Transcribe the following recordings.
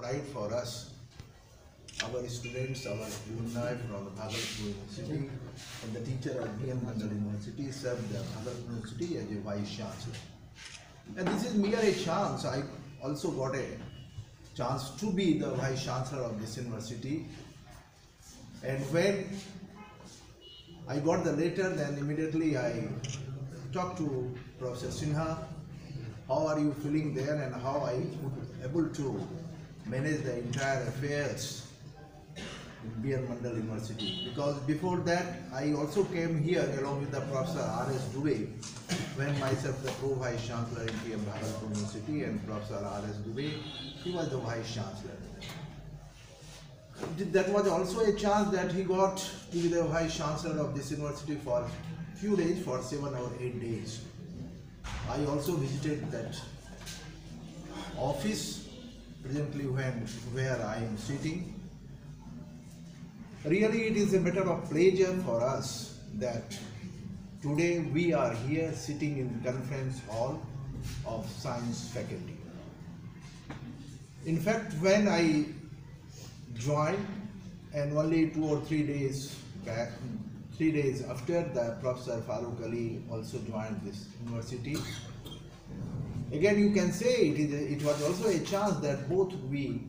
pride for us, our students, our alumni from the Bhagalpur University and the teacher at B.N. Mandal University served the Bhagalpur University as a Vice Chancellor. And this is mere a chance. I also got a chance to be the Vice Chancellor of this university. And when I got the letter, then immediately I talked to Professor Sinha. How are you feeling there and how I would able to manage the entire affairs in B.N. Mandal University? Because before that, I also came here along with the Professor R.S. Dubey, when myself the Pro-Vice Chancellor in P.M. Bhagalpur University and Professor R.S. Dubey, he was the Vice Chancellor. That was also a chance that he got to be the Vice Chancellor of this university for a few days, for 7 or 8 days. I also visited that office presently where I am sitting. Really, it is a matter of pleasure for us that today we are here sitting in the conference hall of science faculty. In fact, when I joined, and only 2 or 3 days back, 3 days after, the Professor Farooq Ali also joined this university. Again, you can say it was also a chance that both we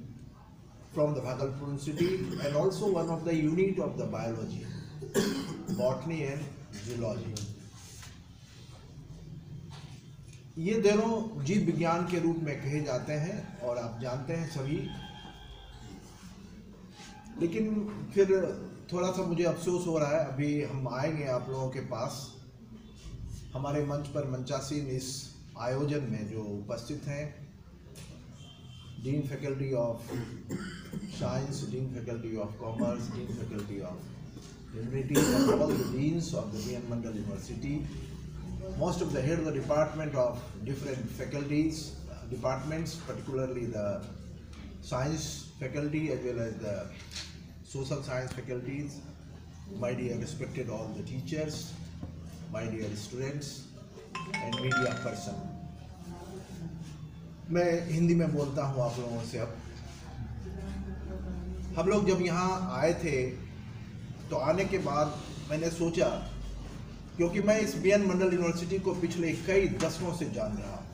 from the Bhagalpur University and also one of the unit of the biology, botany and zoology. ये दोनों जीव विज्ञान के रूप में कहे जाते हैं और आप जानते हैं सभी। लेकिन फिर थोड़ा सा मुझे अफसोस हो रहा है, अभी हम आएंगे आप लोगों के पास। हमारे मंच पर मंचासीन इस आयोजन में जो उपस्थित हैं, dean faculty of science, dean faculty of commerce, dean faculty of humanities and all the deans of the B.N. Mandal University, most of the head of the department of different faculties, departments, particularly the science faculty as well as the social science faculties, my dear respected all the teachers, my dear students and media person. मैं हिंदी में बोलता हूँ आप लोगों से। अब हम लोग जब यहाँ आए थे तो आने के बाद मैंने सोचा, क्योंकि मैं इस B.N. मंडल यूनिवर्सिटी को पिछले कई दशकों से जान रहा हूँ,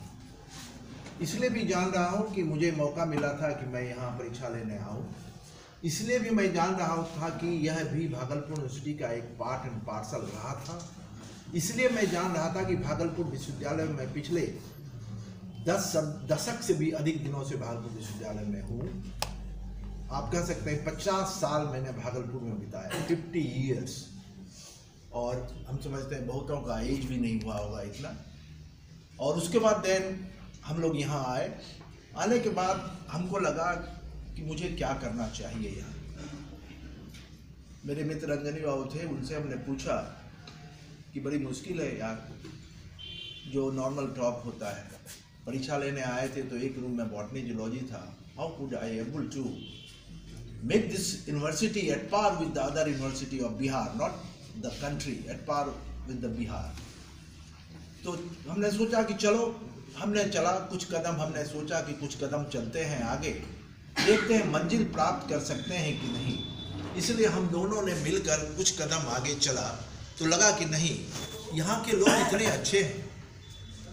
इसलिए भी जान रहा हूँ कि मुझे मौका मिला था कि मैं यहाँ परीक्षा लेने आऊँ, इसलिए भी मैं जान रहा था कि यह भी भागलपुर यूनिवर्सिटी का एक पार्ट एंड पार्सल रहा था, इसलिए मैं जान रहा था कि भागलपुर विश्वविद्यालय में पिछले 10 दशक से भी अधिक दिनों से भागलपुर विश्वविद्यालय में हूँ। आप कह सकते हैं 50 साल मैंने भागलपुर में बिताया, 50 ईयर्स। और हम समझते हैं बहुतों का एज भी नहीं हुआ होगा इतना। और उसके बाद देन हम लोग यहाँ आए। आने के बाद हमको लगा कि मुझे क्या करना चाहिए यहाँ। मेरे मित्र रंजनी बाबू थे, उनसे हमने पूछा कि बड़ी मुश्किल है यार, जो नॉर्मल टॉप होता है। परीक्षा लेने आए थे तो एक रूम में बॉटनी जूलॉजी था। How could I able to make this university at par with the other university of Bihar, not the country, at par with the Bihar. तो हमने सोचा कि चलो, हमने चला कुछ कदम, हमने सोचा कि कुछ कदम चलते हैं आगे, देखते हैं मंजिल प्राप्त कर सकते हैं कि नहीं। इसलिए हम दोनों ने मिलकर कुछ कदम आगे चला तो लगा कि नहीं, यहाँ के लोग इतने अच्छे हैं,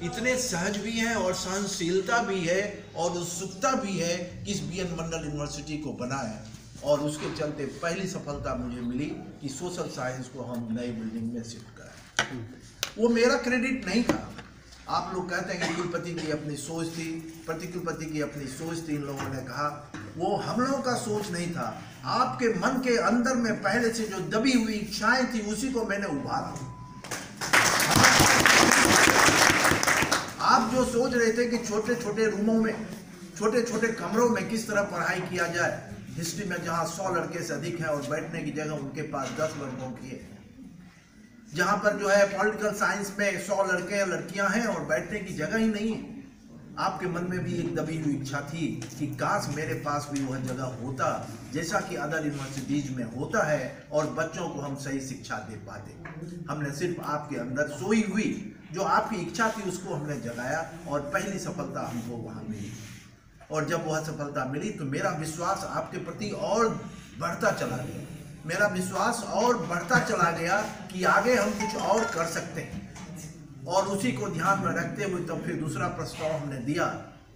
इतने सहज भी हैं और सहनशीलता भी है और उत्सुकता भी है कि इस B.N. मंडल यूनिवर्सिटी को बनाएं। और उसके चलते पहली सफलता मुझे मिली कि सोशल साइंस को हम नई बिल्डिंग में शिफ्ट कराएं। वो मेरा क्रेडिट नहीं था। आप लोग कहते हैं कि कुलपति की अपनी सोच थी, प्रतिकुलपति की अपनी सोच थी, इन लोगों ने कहा, वो हम लोगों का सोच नहीं था। आपके मन के अंदर में पहले से जो दबी हुई इच्छाएं थी उसी को मैंने उभारा। आप जो सोच रहे थे कि छोटे छोटे रूमों में, छोटे छोटे कमरों में किस तरह पढ़ाई किया जाए, हिस्ट्री में जहाँ 100 लड़के से अधिक हैं और बैठने की जगह उनके पास 10 लड़कों की है, जहाँ पर जो है पॉलिटिकल साइंस में 100 लड़के या लड़कियां हैं और बैठने की जगह ही नहीं है। आपके मन में भी एक दबी हुई इच्छा थी कि काश मेरे पास भी वह जगह होता जैसा कि अदर यूनिवर्सिटीज में होता है और बच्चों को हम सही शिक्षा दे पाते। हमने सिर्फ आपके अंदर सोई हुई जो आपकी इच्छा थी उसको हमने जगाया और पहली सफलता हमको वहाँ मिली। और जब वह सफलता मिली तो मेरा विश्वास आपके प्रति और बढ़ता चला गया, मेरा विश्वास और बढ़ता चला गया कि आगे हम कुछ और कर सकते हैं। और उसी को ध्यान में रखते हुए तब फिर दूसरा प्रस्ताव हमने दिया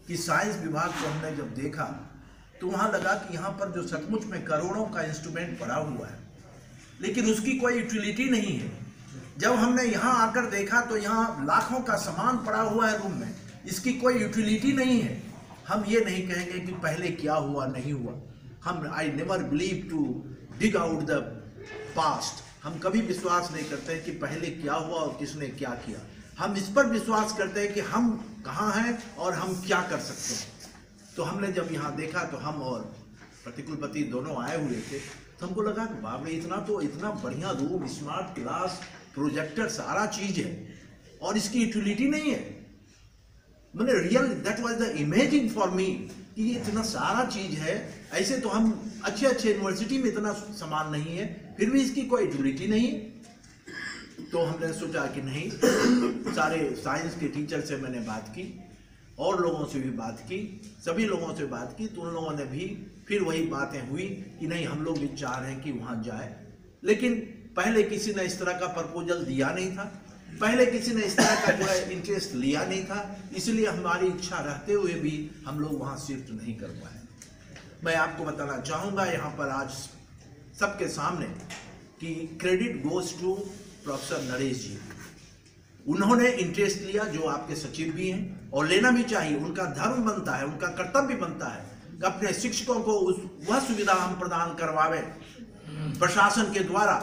कि साइंस विभाग को हमने जब देखा तो वहाँ लगा कि यहाँ पर जो सचमुच में करोड़ों का इंस्ट्रूमेंट पड़ा हुआ है लेकिन उसकी कोई यूटिलिटी नहीं है। जब हमने यहाँ आकर देखा तो यहाँ लाखों का सामान पड़ा हुआ है रूम में, इसकी कोई यूटिलिटी नहीं है। हम ये नहीं कहेंगे कि पहले क्या हुआ नहीं हुआ। हम I never believe to dig out the past. हम कभी विश्वास नहीं करते कि पहले क्या हुआ और किसने क्या किया। हम इस पर विश्वास करते हैं कि हम कहाँ हैं और हम क्या कर सकते हैं। तो हमने जब यहाँ देखा तो हम और प्रतिकुलपति दोनों आए हुए थे तो हमको लगा कि बाप रे, इतना बढ़िया रूम, स्मार्ट क्लास, प्रोजेक्टर, सारा चीज है और इसकी यूटिलिटी नहीं है। मैंने real that was the imaging for me कि ये इतना सारा चीज है। ऐसे तो हम अच्छे यूनिवर्सिटी में इतना सामान नहीं है, फिर भी इसकी कोई यूटिलिटी नहीं है। तो हमने सोचा कि नहीं, सारे साइंस के टीचर से मैंने बात की और लोगों से भी बात की, सभी लोगों से बात की तो उन लोगों ने भी फिर वही बातें हुई कि नहीं, हम लोग भी चाह रहे हैं कि वहाँ जाए। लेकिन पहले किसी ने इस तरह का प्रपोजल दिया नहीं था, पहले किसी ने इस तरह का जो है इंटरेस्ट लिया नहीं था, इसलिए हमारी इच्छा रहते हुए भी हम लोग वहाँ शिफ्ट नहीं कर पाए। मैं आपको बताना चाहूँगा यहाँ पर आज सबके सामने कि credit goes to professor Naresh ji. उन्होंने इंटरेस्ट लिया, जो आपके सचिव भी हैं, और लेना भी चाहिए। उनका धर्म बनता है, उनका कर्तव्य बनता है कि अपने शिक्षकों को वह सुविधा हम प्रदान करवावे प्रशासन के द्वारा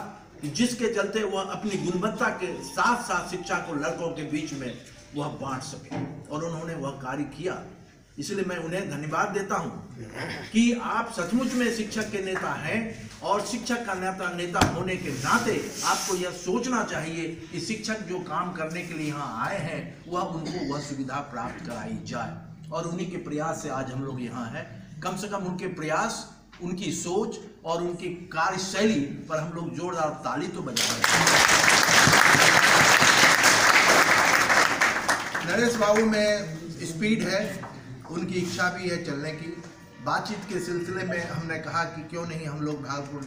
जिसके चलते वह अपनी गुणवत्ता के साथ साथ शिक्षा को लड़कों के बीच में वह बांट सके, और उन्होंने वह कार्य किया। इसलिए मैं उन्हें धन्यवाद देता हूं कि आप सचमुच में शिक्षक के नेता हैं, और शिक्षक का नेता होने के नाते आपको यह सोचना चाहिए कि शिक्षक जो काम करने के लिए यहाँ आए हैं वह उनको वह सुविधा प्राप्त कराई जाए। और उन्हीं के प्रयास से आज हम लोग यहाँ हैं। कम से कम उनके प्रयास, उनकी सोच और उनकी कार्यशैली पर हम लोग जोरदार ताली तो बजा रहे हैं। नरेश बाबू में स्पीड है, उनकी इच्छा भी है चलने की। बातचीत के सिलसिले में हमने कहा कि क्यों नहीं हम लोग भागलपुर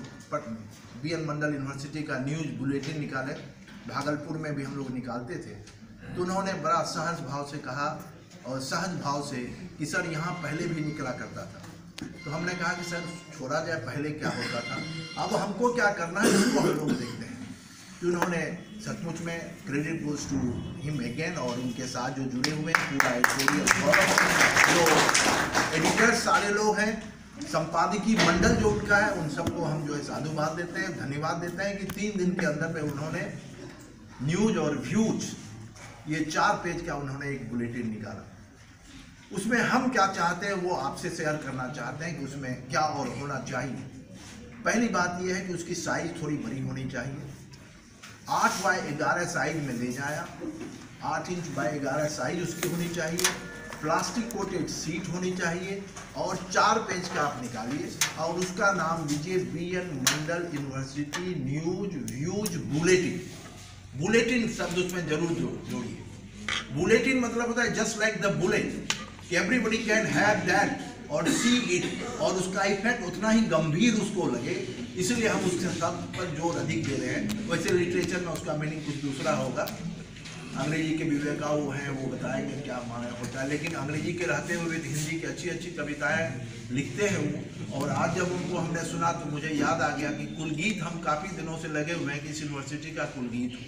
BN मंडल यूनिवर्सिटी का न्यूज़ बुलेटिन निकालें। भागलपुर में भी हम लोग निकालते थे। तो उन्होंने बड़ा सहज भाव से कहा और सहज भाव से कि सर यहाँ पहले भी निकला करता था। तो हमने कहा कि सर छोड़ा जाए, पहले क्या होता था, अब हमको क्या करना है इसको हम लोग देखते हैं। तो उन्होंने सचमुच में credit goes to him again, और उनके साथ जो जुड़े हुए हैं पूरा एडिटोरियल, जो एडिटर्स सारे लोग हैं, संपादकीय मंडल जो उनका है, उन सबको हम जो है साधुवाद देते हैं, धन्यवाद देते हैं कि 3 दिन के अंदर में उन्होंने न्यूज और व्यूज, ये 4 पेज का उन्होंने एक बुलेटिन निकाला। उसमें हम क्या चाहते हैं वो आपसे शेयर करना चाहते हैं कि उसमें क्या और होना चाहिए। पहली बात यह है कि उसकी साइज थोड़ी बड़ी होनी चाहिए। 8 बाय 11 साइज में ले जाया, 8 इंच बाय 11 साइज उसकी होनी चाहिए। प्लास्टिक कोटेड सीट होनी चाहिए और 4 पेज का आप निकालिए और उसका नाम दीजिए BN Mandal university news views bulletin. Bulletin शब्द उसमें जरूर जोड़िए। बुलेटिन मतलब होता है just like the bullet, everybody can have that और सी इट, और उसका इफेक्ट उतना ही गंभीर उसको लगे, इसलिए हम उसके शब्द पर जोर अधिक दे रहे हैं। वैसे लिटरेचर में उसका मीनिंग कुछ दूसरा होगा, अंग्रेजी के विवेकाऊ हैं वो बताएंगे क्या माना होता है, लेकिन अंग्रेजी के रहते हुए हिंदी की अच्छी अच्छी कविताएं लिखते हैं वो। और आज जब उनको हमने सुना तो मुझे याद आ गया कि कुलगीत हम काफ़ी दिनों से लगे हुए हैं कि इस यूनिवर्सिटी का कुलगीत हो।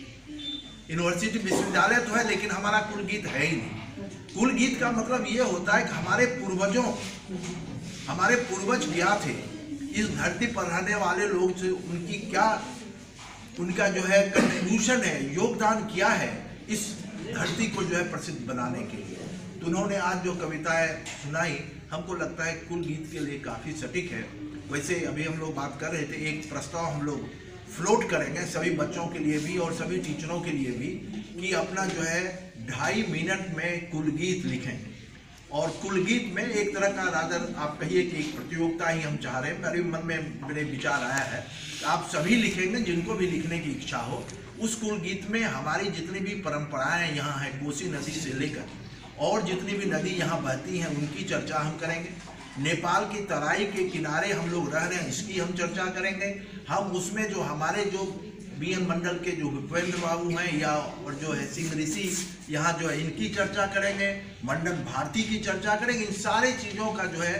यूनिवर्सिटी विश्वविद्यालय तो है लेकिन हमारा कुलगीत है ही नहीं। कुलगीत का मतलब ये होता है कि हमारे पूर्वज क्या थे, इस धरती पर रहने वाले लोग से उनका जो है कंट्रीब्यूशन है, योगदान क्या है इस धरती को जो है प्रसिद्ध बनाने के लिए। तो उन्होंने आज जो कविताएं सुनाई हमको लगता है कुलगीत के लिए काफ़ी सटीक है। वैसे अभी हम लोग बात कर रहे थे, एक प्रस्ताव हम लोग फ्लोट करेंगे सभी बच्चों के लिए भी और सभी टीचरों के लिए भी कि अपना जो है 2.5 मिनट में कुलगीत लिखें। और कुलगीत में एक तरह का रादर आप कहिए कि एक प्रतियोगिता ही हम चाह रहे हैं। मेरे मन में मेरे विचार आया है आप सभी लिखेंगे जिनको भी लिखने की इच्छा हो। उस कुलगीत में हमारी जितनी भी परंपराएं यहाँ हैं कोसी नदी से लेकर और जितनी भी नदी यहाँ बहती हैं उनकी चर्चा हम करेंगे। नेपाल की तराई के किनारे हम लोग रह रहे हैं, इसकी हम चर्चा करेंगे। हम उसमें जो हमारे जो बीएन मंडल के जो भूपेंद्र बाबू हैं या और जो है सिंह ऋषि यहाँ जो है इनकी चर्चा करेंगे, मंडन भारती की चर्चा करेंगे। इन सारी चीज़ों का जो है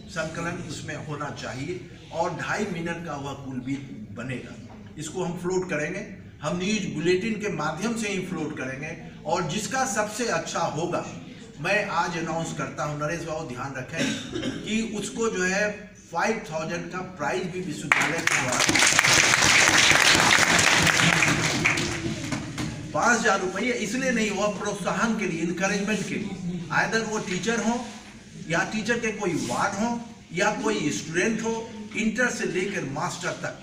संकलन उसमें होना चाहिए और 2.5 मिनट का वह कुल भी बनेगा। इसको हम फ्लोट करेंगे, हम न्यूज बुलेटिन के माध्यम से ही फ्लोट करेंगे और जिसका सबसे अच्छा होगा मैं आज अनाउंस करता हूं, नरेश बाबू ध्यान रखें कि उसको जो है 5000 का प्राइज भी विश्वविद्यालय के द्वारा 5000 रुपये इसलिए नहीं, वह प्रोत्साहन के लिए, इनकरेजमेंट के लिए, आइदर वो टीचर हो या टीचर के कोई वार्ड हो या कोई स्टूडेंट हो, इंटर से लेकर मास्टर तक,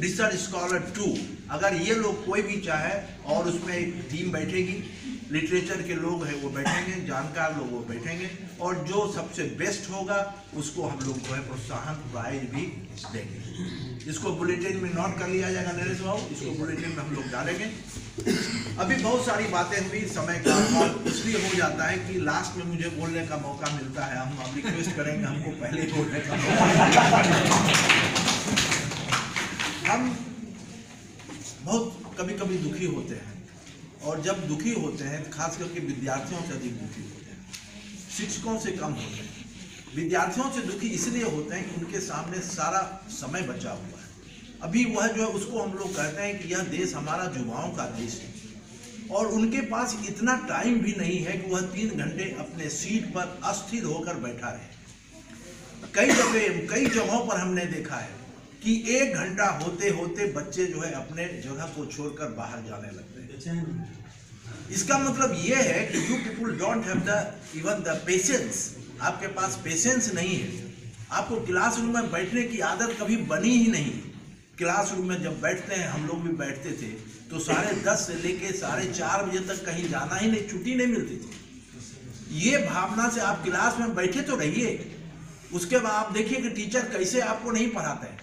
रिसर्च स्कॉलर 2, अगर ये लोग कोई भी चाहे और उसमें एक टीम बैठेगी, लिटरेचर के लोग हैं वो बैठेंगे, जानकार लोग वो बैठेंगे और जो सबसे बेस्ट होगा उसको हम लोग जो है प्रोत्साहन प्राइज भी देंगे। इसको बुलेटिन में नोट कर लिया जाएगा नरेश बाबू, इसको बुलेटिन में हम लोग डालेंगे। अभी बहुत सारी बातें हुई, समय का इसलिए हो जाता है कि लास्ट में मुझे बोलने का मौका मिलता है। हम अब रिक्वेस्ट करेंगे हमको पहले बोलने का मौका। हम बहुत कभी कभी दुखी होते हैं और जब दुखी होते हैं खास करके विद्यार्थियों से अधिक दुखी होते हैं, शिक्षकों से कम होते हैं। विद्यार्थियों से दुखी इसलिए होते हैं कि उनके सामने सारा समय बचा हुआ है। अभी वह जो है उसको हम लोग कहते हैं कि यह देश हमारा युवाओं का देश है और उनके पास इतना टाइम भी नहीं है कि वह 3 घंटे अपने सीट पर अस्थिर होकर बैठा रहे। कई जगहों पर हमने देखा है कि 1 घंटा होते होते बच्चे जो है अपने जगह को छोड़कर बाहर जाने लगते हैं। इसका मतलब ये है कि you people don't have even the patience, आपके पास पेशेंस नहीं है। आपको क्लासरूम में बैठने की आदत कभी बनी ही नहीं। क्लासरूम में जब बैठते हैं, हम लोग भी बैठते थे तो 10:30 से लेके 4:30 बजे तक कहीं जाना ही नहीं, छुट्टी नहीं मिलती थी। ये भावना से आप क्लास में बैठे तो रहिए, उसके बाद आप देखिए कि टीचर कैसे आपको नहीं पढ़ाते हैं।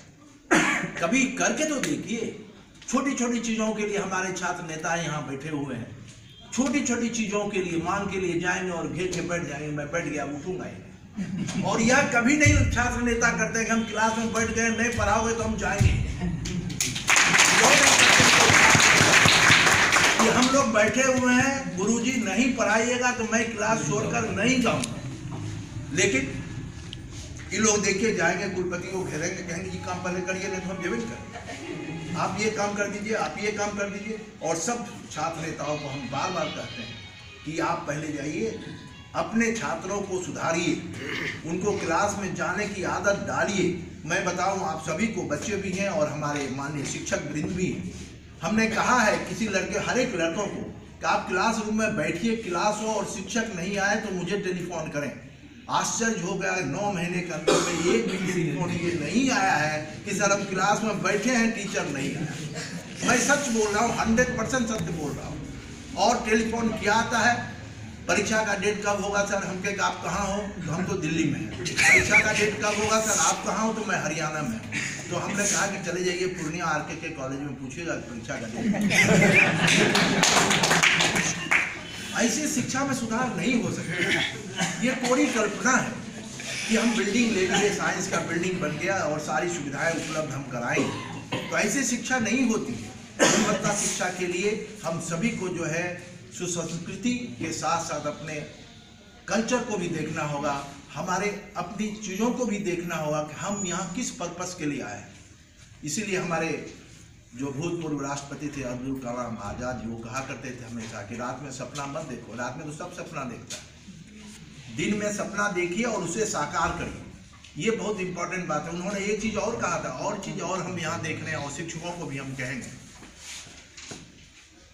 कभी करके तो देखिए। छोटी छोटी चीजों के लिए हमारे छात्र नेता यहाँ बैठे हुए हैं, छोटी छोटी चीजों के लिए मान के लिए जाएंगे और घेर के बैठ जाएंगे, मैं बैठ गया उठूंगा ही। और यह कभी नहीं छात्र नेता करते हैं कि हम क्लास में बैठ गए, नहीं पढ़ाओगे तो हम जाएंगे। कि हम लोग बैठे हुए हैं, गुरुजी नहीं पढ़ाइएगा तो मैं क्लास छोड़कर नहीं जाऊंगा। लेकिन ये लोग देखिए जाएंगे, कुलपति को घेरेंगे, कहेंगे ये काम पहले करिए नहीं तो हम जेबन करेंगे, आप ये काम कर दीजिए, आप ये काम कर दीजिए। और सब छात्र नेताओं को हम बार बार कहते हैं कि आप पहले जाइए, अपने छात्रों को सुधारिए, उनको क्लास में जाने की आदत डालिए। मैं बताऊं आप सभी को, बच्चे भी हैं और हमारे माननीय शिक्षक वृंद भी हैं, हमने कहा है किसी लड़के, हर एक लड़कों को कि आप क्लासरूम में बैठिए, क्लास हो और शिक्षक नहीं आए तो मुझे टेलीफोन करें। आश्चर्य हो गया, 9 महीने के अंदर में एक भी टेलीफोन ये नहीं आया है कि सर हम क्लास में बैठे हैं, टीचर नहीं आया। मैं सच बोल रहा हूँ, 100% सत्य बोल रहा हूँ। और टेलीफोन क्या आता है, परीक्षा का डेट कब होगा सर? हम कहें आप कहाँ हो? तो हम तो दिल्ली में हैं। परीक्षा का डेट कब होगा सर? आप कहाँ हो? तो मैं हरियाणा में हूँ। तो हमने कहा कि चले जाइए पूर्णिया आरके के कॉलेज में, पूछिएगा परीक्षा का डेट। ऐसे शिक्षा में सुधार नहीं हो सकता। ये कोरी कल्पना है कि हम बिल्डिंग ले लिए, साइंस का बिल्डिंग बन गया और सारी सुविधाएं उपलब्ध हम कराएंगे, तो ऐसे शिक्षा नहीं होती है। गुणवत्ता शिक्षा के लिए हम सभी को जो है सुसंस्कृति के साथ साथ अपने कल्चर को भी देखना होगा, हमारे अपनी चीज़ों को भी देखना होगा कि हम यहाँ किस पर्पस के लिए आए हैं। इसीलिए हमारे जो भूतपूर्व राष्ट्रपति थे अब्दुल कलाम आज़ाद जी, वो कहा करते थे हमेशा कि रात में सपना मत देखो, रात में तो सब सपना देखता है, दिन में सपना देखिए और उसे साकार करिए। ये बहुत इंपॉर्टेंट बात है। उन्होंने एक चीज़ और कहा था, और चीज़ और हम यहाँ देख रहे हैं और शिक्षकों को भी हम कहेंगे,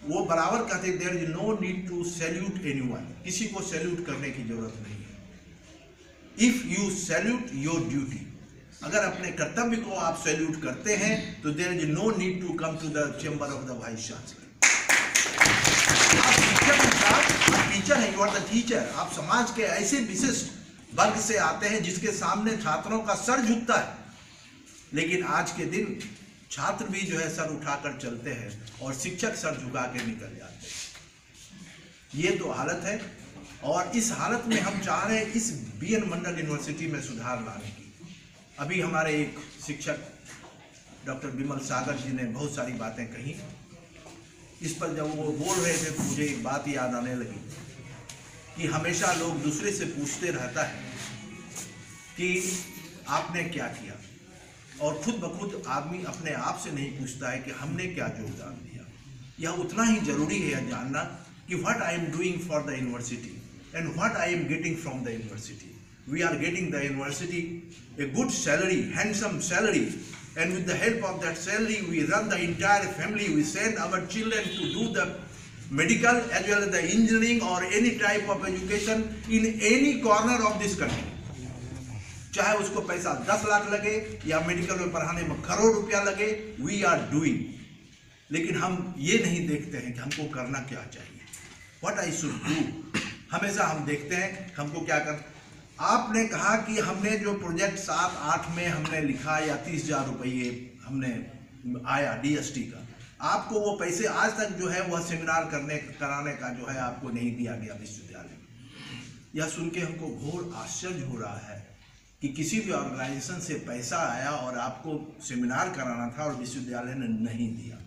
वो बराबर कहते हैं there is no need to salute anyone, किसी को सैल्यूट करने की जरूरत नहीं है। If you salute your duty, अगर अपने कर्तव्य को आप सैल्यूट करते हैं तो there is no need to come to the chamber of the vice chancellor. आप टीचर हैं, यू आर द टीचर। आप समाज के ऐसे विशिष्ट वर्ग से आते हैं जिसके सामने छात्रों का सर झुकता है, लेकिन आज के दिन छात्र भी जो है सर उठाकर चलते हैं और शिक्षक सर झुका के निकल जाते हैं। ये तो हालत है। और इस हालत में हम चाह रहे हैं इस बीएन मंडल यूनिवर्सिटी में सुधार लाने की। अभी हमारे एक शिक्षक डॉक्टर विमल सागर जी ने बहुत सारी बातें कही। इस पर जब वो बोल रहे थे तो मुझे एक बात याद आने लगी कि हमेशा लोग दूसरे से पूछते रहता है कि आपने क्या किया, और खुद ब खुद आदमी अपने आप से नहीं पूछता है कि हमने क्या योगदान दिया। यह उतना ही जरूरी है जानना कि what I am doing for the university and what I am getting from the university. We are getting the university a good salary, handsome salary, and with the help of that salary we run the entire family. We send our children to do the medical as well as the engineering or any type of education in any corner of this country. चाहे उसको पैसा 10 लाख लगे या medical में पढ़ाने में करोड़ रुपया लगे, we are doing. लेकिन हम ये नहीं देखते हैं कि हमको करना क्या चाहिए, what I should do। हमेशा हम देखते हैं हमको क्या कर। आपने कहा कि हमने जो प्रोजेक्ट 7-8 में हमने लिखा या 30,000 रुपये हमने आया डीएसटी का, आपको वो पैसे आज तक जो है वह सेमिनार कराने का जो है आपको नहीं दिया गया विश्वविद्यालय में। यह सुन के हमको घोर आश्चर्य हो रहा है कि किसी भी ऑर्गेनाइजेशन से पैसा आया और आपको सेमिनार कराना था और विश्वविद्यालय ने नहीं दिया।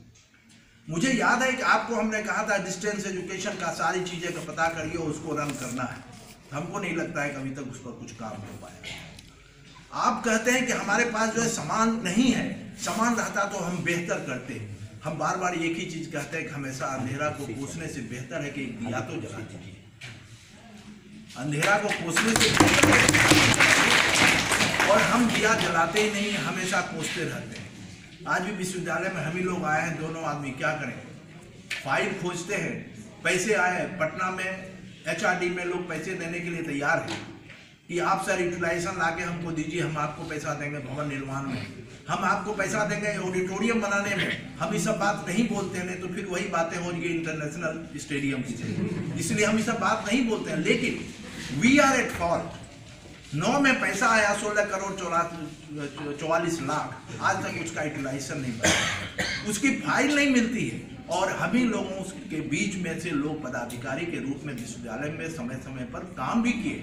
मुझे याद है कि आपको हमने कहा था डिस्टेंस एजुकेशन का सारी चीज़ें का पता करिए, उसको रन करना है। हमको नहीं लगता है कि अभी तक उस पर कुछ काम हो पाया। आप कहते हैं कि हमारे पास जो है सामान नहीं है, सामान रहता तो हम बेहतर करते। हम बार बार एक ही चीज कहते हैं कि हमेशा अंधेरा को कोसने से बेहतर है कि एक दिया तो जला दीजिए। अंधेरा को कोसने से और हम दिया जलाते ही नहीं, हमेशा कोसते रहते हैं। आज भी विश्वविद्यालय में हम ही लोग आए हैं, दोनों आदमी क्या करें, फाइल खोजते हैं। पैसे आए पटना में एचआरडी में, लोग पैसे देने के लिए तैयार हैं कि आप सर यूटिलाइजेशन लाके हमको दीजिए, हम आपको पैसा देंगे भवन निर्माण में, हम आपको पैसा देंगे ऑडिटोरियम बनाने में। हम ये सब बात नहीं बोलते हैं, तो फिर वही बातें हो रही है इंटरनेशनल स्टेडियम की, इसलिए हम ये सब बात नहीं बोलते हैं। लेकिन वी आर एट फॉल्ट। 9 में पैसा आया 16 करोड़ 44 लाख, आज तक उसका यूटिलाइजेशन नहीं बना, उसकी फाइल नहीं मिलती है। और हम ही लोगों के बीच में से लोग पदाधिकारी के रूप में विश्वविद्यालय में समय समय पर काम भी किए,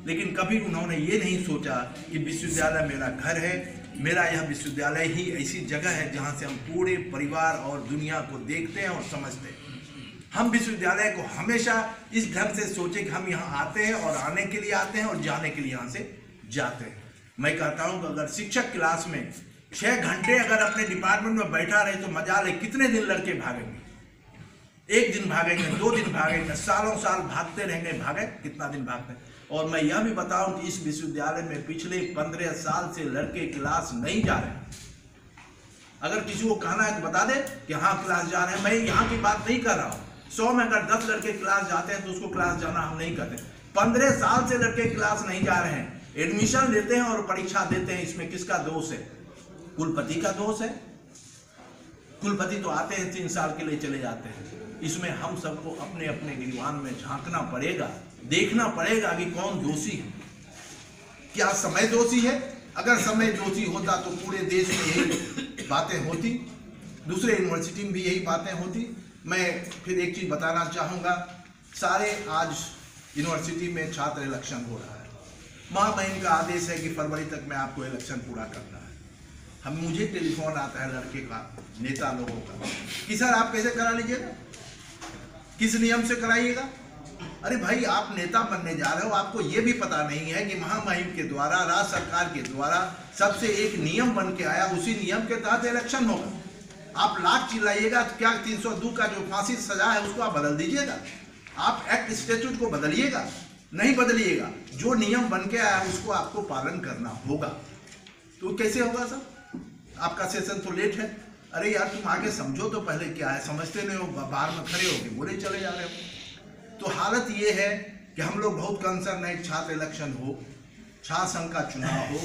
लेकिन कभी उन्होंने ये नहीं सोचा कि विश्वविद्यालय मेरा घर है, मेरा यह विश्वविद्यालय ही ऐसी जगह है जहाँ से हम पूरे परिवार और दुनिया को देखते हैं और समझते हैं। हम विश्वविद्यालय को हमेशा इस ढंग से सोचे कि हम यहाँ आते हैं और आने के लिए आते हैं और जाने के लिए यहाँ से जाते हैं। मैं कहता हूँ कि अगर शिक्षक क्लास में 6 घंटे अगर अपने डिपार्टमेंट में बैठा रहे तो मजा ले, कितने दिन लड़के भागेंगे? 1 दिन भागेंगे, 2 दिन भागेंगे, सालों साल भागते रहेंगे। भागे कितना दिन भागते हैं। और मैं यह भी बताऊं कि इस विश्वविद्यालय में पिछले 15 साल से लड़के क्लास नहीं जा रहे हैं। अगर किसी को कहना है तो बता दे कि हाँ क्लास जा रहे हैं। मैं यहाँ की बात नहीं कर रहा हूँ। 100 में अगर 10 लड़के क्लास जाते हैं तो उसको क्लास जाना हम नहीं कहते। 15 साल से लड़के क्लास नहीं जा रहे हैं, एडमिशन लेते हैं और परीक्षा देते हैं। इसमें किसका दोष है? कुलपति का दोष है। कुलपति तो आते हैं 3 साल के लिए चले जाते हैं। इसमें हम सबको अपने अपने गिरवान में झांकना पड़ेगा, देखना पड़ेगा कि कौन दोषी है। क्या समय दोषी है? अगर समय दोषी होता तो पूरे देश में यही बातें होती, दूसरे यूनिवर्सिटी में भी यही बातें होती। मैं फिर एक चीज बताना चाहूँगा, सारे आज यूनिवर्सिटी में छात्र इलेक्शन हो रहा है। महामहिम का आदेश है कि फरवरी तक में आपको इलेक्शन पूरा करना है। मुझे टेलीफोन आता है लड़के का, नेता लोगों का, कि सर आप कैसे करा लीजिएगा, किस नियम से कराइएगा। अरे भाई आप नेता बनने जा रहे हो, आपको ये भी पता नहीं है कि महामहिम के द्वारा, राज्य सरकार के द्वारा सबसे एक नियम बन के आया, उसी नियम के तहत इलेक्शन होगा। आप लाख चिल्लाइएगा तो क्या 302 का जो फांसी सजा है उसको आप बदल दीजिएगा? आप एक्ट स्टैट्यूट को बदलिएगा? नहीं बदलिएगा। जो नियम बन के आया उसको आपको पालन करना होगा। तो कैसे होगा सर? आपका सेशन तो लेट है। अरे यार तुम आगे समझो तो पहले क्या है, समझते नहीं हो, बाहर में खड़े होके बोले चले जा रहे हो। तो हालत ये है कि हम लोग बहुत कंसर्न है, छात्र इलेक्शन हो, छात्र संघ का चुनाव हो।